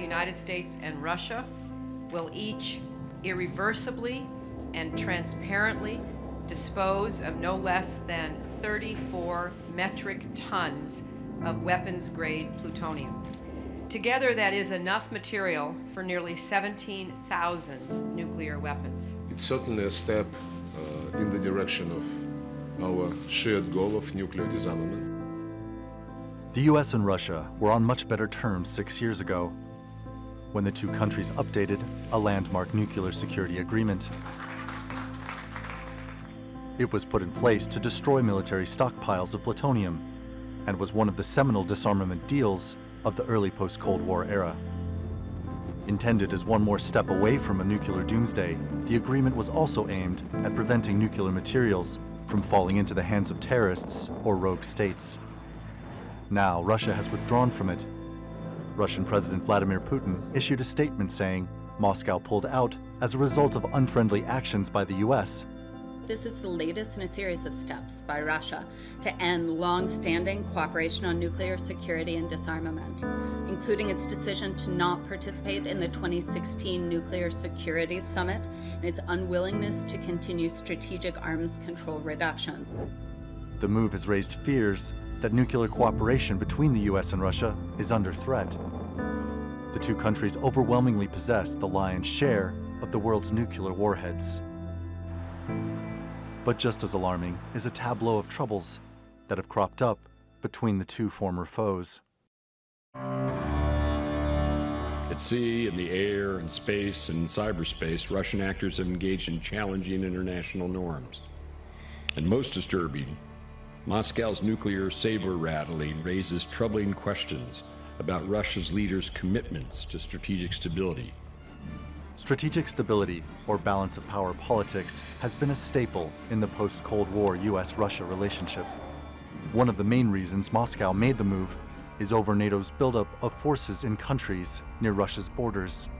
United States and Russia will each irreversibly and transparently dispose of no less than 34 metric tons of weapons-grade plutonium. Together, that is enough material for nearly 17,000 nuclear weapons. It's certainly a step in the direction of our shared goal of nuclear disarmament. The US and Russia were on much better terms 6 years ago, when the two countries updated a landmark nuclear security agreement. It was put in place to destroy military stockpiles of plutonium and was one of the seminal disarmament deals of the early post-Cold War era. Intended as one more step away from a nuclear doomsday, the agreement was also aimed at preventing nuclear materials from falling into the hands of terrorists or rogue states. Now, Russia has withdrawn from it. Russian President Vladimir Putin issued a statement saying Moscow pulled out as a result of unfriendly actions by the US. This is the latest in a series of steps by Russia to end long-standing cooperation on nuclear security and disarmament, including its decision to not participate in the 2016 Nuclear Security Summit and its unwillingness to continue strategic arms control reductions. The move has raised fears that nuclear cooperation between the US and Russia is under threat. The two countries overwhelmingly possess the lion's share of the world's nuclear warheads. But just as alarming is a tableau of troubles that have cropped up between the two former foes. At sea, in the air, in space, and in cyberspace, Russian actors have engaged in challenging international norms. And most disturbing, Moscow's nuclear saber rattling raises troubling questions about Russia's leaders' commitments to strategic stability. Strategic stability, or balance of power politics, has been a staple in the post-Cold War US-Russia relationship. One of the main reasons Moscow made the move is over NATO's buildup of forces in countries near Russia's borders.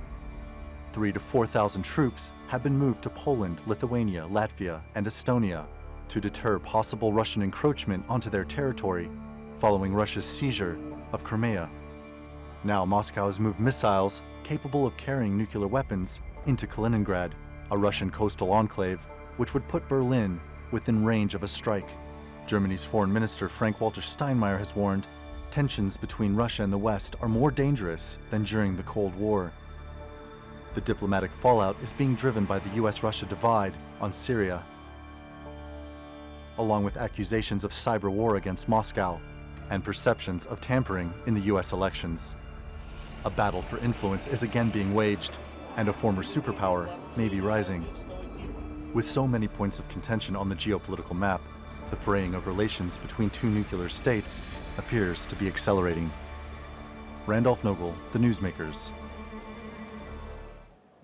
3,000 to 4,000 troops have been moved to Poland, Lithuania, Latvia, and Estonia to deter possible Russian encroachment onto their territory following Russia's seizure of Crimea. Now Moscow has moved missiles capable of carrying nuclear weapons into Kaliningrad, a Russian coastal enclave, which would put Berlin within range of a strike. Germany's Foreign Minister Frank-Walter Steinmeier has warned tensions between Russia and the West are more dangerous than during the Cold War. The diplomatic fallout is being driven by the US-Russia divide on Syria, along with accusations of cyber war against Moscow and perceptions of tampering in the US elections. A battle for influence is again being waged, and a former superpower may be rising. With so many points of contention on the geopolitical map, the fraying of relations between two nuclear states appears to be accelerating. Randolph Nogle, The Newsmakers.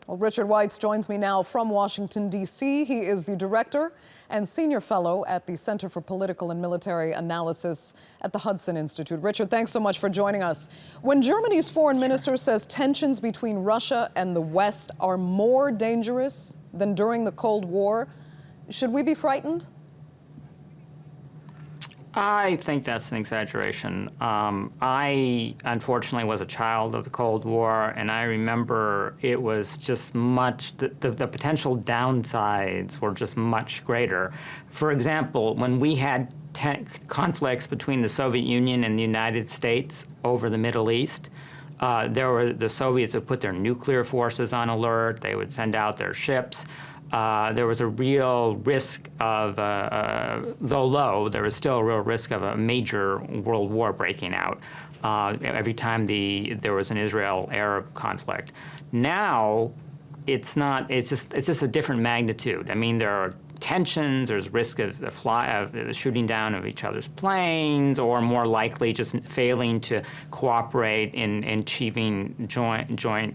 Well, Richard Weitz joins me now from Washington, D.C. He is the director and senior fellow at the Center for Political and Military Analysis at the Hudson Institute. Richard, thanks so much for joining us. When Germany's foreign minister says tensions between Russia and the West are more dangerous than during the Cold War, should we be frightened? I think that's an exaggeration. I, unfortunately, was a child of the Cold War, and I remember it was just much, the potential downsides were just much greater. For example, when we had conflicts between the Soviet Union and the United States over the Middle East, the Soviets would put their nuclear forces on alert, they would send out their ships. There was a real risk of, though low, there was still a real risk of a major world war breaking out every time there was an Israel-Arab conflict. Now, it's just a different magnitude. I mean, there are tensions, there's risk of the shooting down of each other's planes, or more likely just failing to cooperate in achieving joint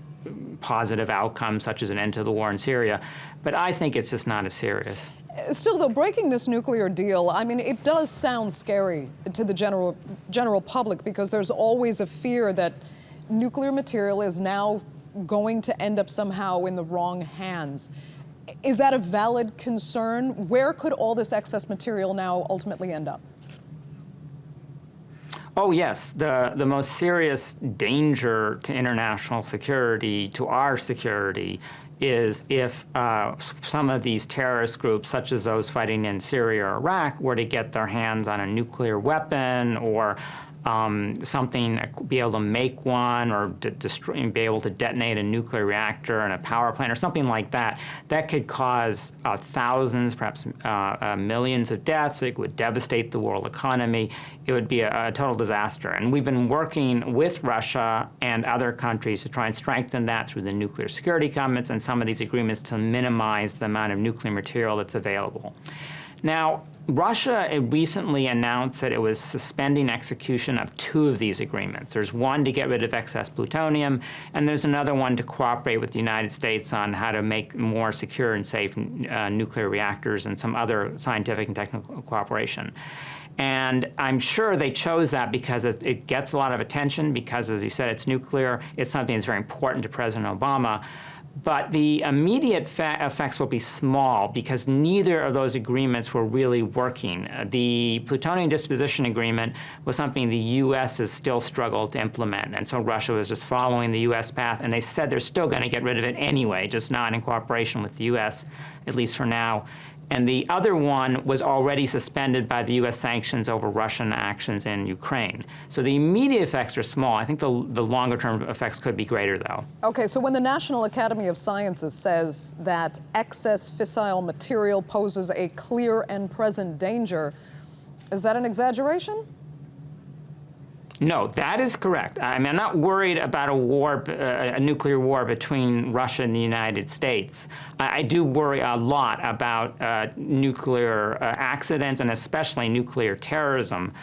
positive outcomes, such as an end to the war in Syria. But I think it's just not as serious. Still, though, breaking this nuclear deal, I mean, it does sound scary to the general public, because there's always a fear that nuclear material is now going to end up somehow in the wrong hands. Is that a valid concern? Where could all this excess material now ultimately end up? Oh, yes. The most serious danger to international security, to our security, is if some of these terrorist groups, such as those fighting in Syria or Iraq, were to get their hands on a nuclear weapon or something, be able to make one or destroy, be able to detonate a nuclear reactor in a power plant or something like that. That could cause thousands, perhaps millions of deaths. It would devastate the world economy. It would be a total disaster. And we've been working with Russia and other countries to try and strengthen that through the nuclear security covenants and some of these agreements to minimize the amount of nuclear material that's available. Now, Russia recently announced that it was suspending execution of 2 of these agreements. There's one to get rid of excess plutonium, and there's another one to cooperate with the United States on how to make more secure and safe nuclear reactors and some other scientific and technical cooperation. And I'm sure they chose that because it gets a lot of attention, because, as you said, it's nuclear. It's something that's very important to President Obama. But the immediate effects will be small because neither of those agreements were really working. The plutonium disposition agreement was something the U.S. has still struggled to implement, and so Russia was just following the U.S. path, and they said they're still going to get rid of it anyway, just not in cooperation with the U.S., at least for now. And the other one was already suspended by the U.S. sanctions over Russian actions in Ukraine. So the immediate effects are small. I think the longer-term effects could be greater, though. Okay, so when the National Academy of Sciences says that excess fissile material poses a clear and present danger, is that an exaggeration? No, that is correct. I mean, I'm not worried about a nuclear war between Russia and the United States. I do worry a lot about nuclear accidents and especially nuclear terrorism.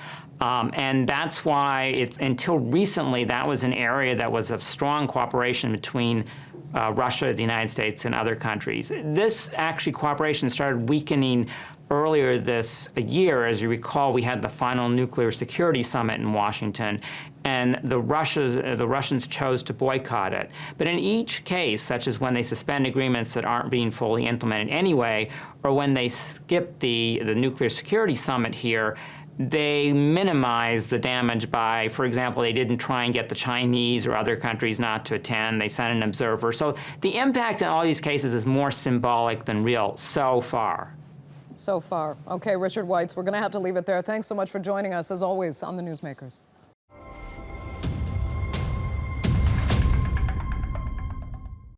And that's why until recently, that was an area that was of strong cooperation between Russia, the United States, and other countries. This actually cooperation started weakening earlier this year. As you recall, we had the final nuclear security summit in Washington, and the Russians chose to boycott it. But in each case, such as when they suspend agreements that aren't being fully implemented anyway, or when they skip the nuclear security summit here, they minimize the damage by, for example, they didn't try and get the Chinese or other countries not to attend. They sent an observer. So the impact in all these cases is more symbolic than real so far. So far. Okay, Richard Weitz, we're going to have to leave it there. Thanks so much for joining us, as always, on the Newsmakers.